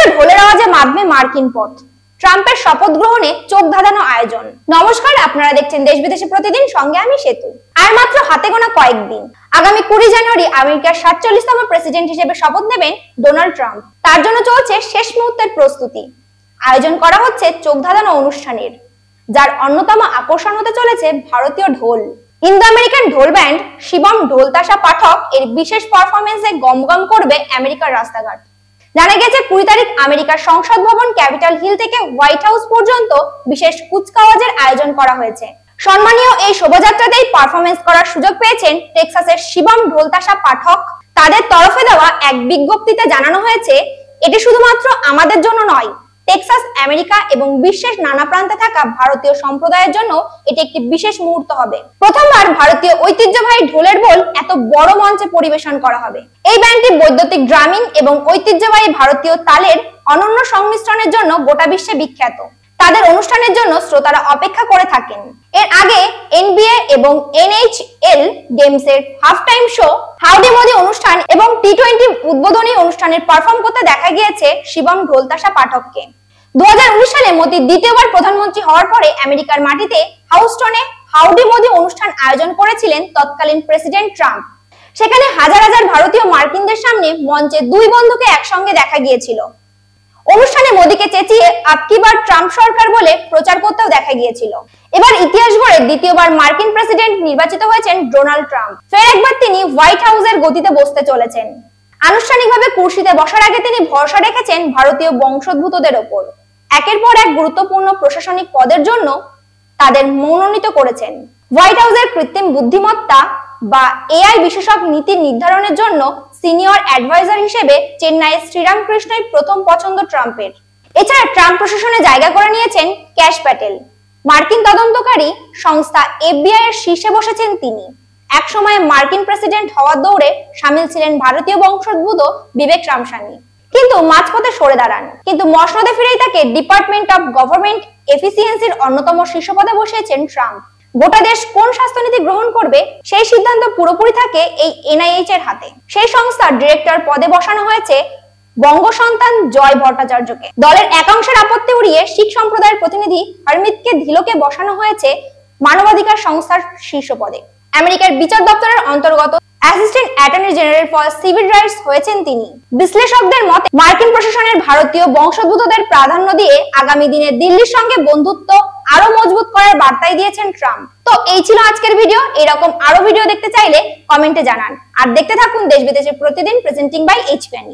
জুড়ে ঢোলের আওয়াজে মাধ্যমে মার্কিন পথ, ট্রাম্পের শপথ গ্রহণে চোখ ধাঁধানো আয়োজন। নমস্কার, আপনারা দেখছেন দেশ বিদেশে প্রতিদিন, সঙ্গে আমি সেতু। আর মাত্র হাতে গোনা কয়েকদিন, আগামী 20 জানুয়ারি আমেরিকার 47তম প্রেসিডেন্ট হিসেবে শপথ নেবেন ডোনাল্ড ট্রাম্প। তার জন্য চলছে শেষ মুহূর্তের প্রস্তুতি। আয়োজন করা হচ্ছে চোখ ধাঁধানো অনুষ্ঠানের, যার অন্যতম আকর্ষণ হতে চলেছে ভারতীয় ঢোল। ইন্দো আমেরিকান ঢোল ব্যান্ড শিবম ঢোলতাশা পাঠক এর বিশেষ পারফরমেন্সে গমগম করবে আমেরিকার রাস্তাঘাট। জানা গেছে 20 তারিখ আমেরিকার সংসদ ভবন ক্যাপিটাল হিল থেকে হোয়াইট হাউস পর্যন্ত বিশেষ কুচকাওয়াজের আয়োজন করা হয়েছে। সম্মানীয় এই শোভাযাত্রাতেই পারফরমেন্স করার সুযোগ পেয়েছেন টেক্সাসের শিবম ঢোলতাশা পাঠক। তাদের তরফে দেওয়া এক বিজ্ঞপ্তিতে জানানো হয়েছে, এটি শুধুমাত্র আমাদের জন্য নয়, টেক্সাস, আমেরিকা এবং বিশ্বের নানা প্রান্তে থাকা ভারতীয় সম্প্রদায়ের জন্য এটি একটি বিশেষ মুহূর্ত হবে। প্রথমবার ভারতীয় ঐতিহ্যবাহী ঢোলের বোল এত বড় মঞ্চে পরিবেশন করা হবে। এই ব্যান্ডটি বৈদ্যুতিক ড্রামিং এবং ঐতিহ্যবাহী ভারতীয় তালের অনন্য সংমিশ্রণের জন্য গোটা বিশ্বে বিখ্যাত। তাদের অনুষ্ঠানের জন্য শ্রোতারা অপেক্ষা করে থাকেন। এর আগে NBA এবং NHL গেমসের half time show, Howdy Modi অনুষ্ঠান এবং T20 উদ্বোধনী অনুষ্ঠানের পারফর্ম করতে দেখা গিয়েছে শিবম ঢোলতাশা পাঠককে। 2019 সালে মোদি দ্বিতীয়বার প্রধানমন্ত্রী হওয়ার পরে আমেরিকার মাটিতে হাউস্টনে হাউডি মোদি অনুষ্ঠান আয়োজন করেছিলেন তৎকালীন প্রেসিডেন্ট ট্রাম্প। সেখানে হাজার হাজার ভারতীয় মার্কিনদের সামনে মঞ্চে দুই বন্ধুকে একসঙ্গে দেখা গিয়েছিল। অনুষ্ঠানে মোদিকে চেঁচিয়ে আপকি বার ট্রাম্প সরকার বলে প্রচার করতেও দেখা গিয়েছিল। এবার ইতিহাস গড়ে দ্বিতীয়বার মার্কিন প্রেসিডেন্ট নির্বাচিত হয়েছেন ডোনাল্ড ট্রাম্প। ফের একবার তিনি হোয়াইট হাউসের গতিতে বসতে চলেছেন। আনুষ্ঠানিকভাবে কুর্সিতে বসার আগে তিনি ভরসা রেখেছেন ভারতীয় বংশোদ্ভূতদের ওপর। একের পর এক গুরুত্বপূর্ণ প্রশাসনিক পদের জন্য তাদের মনোনীত করেছেন। হোয়াইট হাউসের কৃত্রিম বুদ্ধিমত্তা বা AI বিশেষজ্ঞ নীতি নির্ধারণের জন্য সিনিয়র অ্যাডভাইজার হিসেবে চেন্নাইয়ের শ্রীরামকৃষ্ণই প্রথম পছন্দ ট্রাম্পের। এছাড়া ট্রাম্প প্রশাসনে জায়গা করে নিয়েছেন ক্যাশ প্যাটেল। মার্কিন তদন্তকারী সংস্থা FBI এর শীর্ষে বসেছেন তিনি। এক সময় মার্কিন প্রেসিডেন্ট হওয়ার দৌড়ে সামিল ছিলেন ভারতীয় বংশোদ্ভূত বিবেক রামসানি, কিন্তু মাঝপথে সরে দাঁড়ান। কিন্তু মসনদে ফিরেই তাকে ডিপার্টমেন্ট অফ গভর্নমেন্ট এফিসিয়েন্সির অন্যতম শীর্ষ পদে বসিয়েছেন ট্রাম্প। গোটা দেশ কোন স্বাস্থ্যনীতি গ্রহণ করবে সেই সিদ্ধান্ত পুরোপুরি থাকে এই NIH এর হাতে। সেই সংস্থার ডিরেক্টর পদে বসানো হয়েছে বঙ্গ সন্তান জয় ভট্টাচার্যকে। দলের একাংশের আপত্তি উড়িয়ে শিখ সম্প্রদায়ের প্রতিনিধি হরমিতকে ধিলোকে বসানো হয়েছে মানবাধিকার সংস্থার শীর্ষ পদে। আমেরিকার বিচার দপ্তরের অন্তর্গত assistant attorney general for civil rights হয়েছেন তিনি। বিশ্লেষকদের মতে মার্কিন প্রশাসনের ভারতীয় বংশোদ্ভূতদের প্রাধান্য দিয়ে আগামী দিনে দিল্লির সঙ্গে বন্ধুত্ব আরো মজবুত করার বার্তাই দিয়েছেন ট্রাম্প। তো এই ছিল আজকের ভিডিও। এরকম আরো ভিডিও দেখতে চাইলে কমেন্টে জানান। আর দেখতে থাকুন দেশ বিদেশের প্রতিদিন, প্রেজেন্টিং বাই HPN।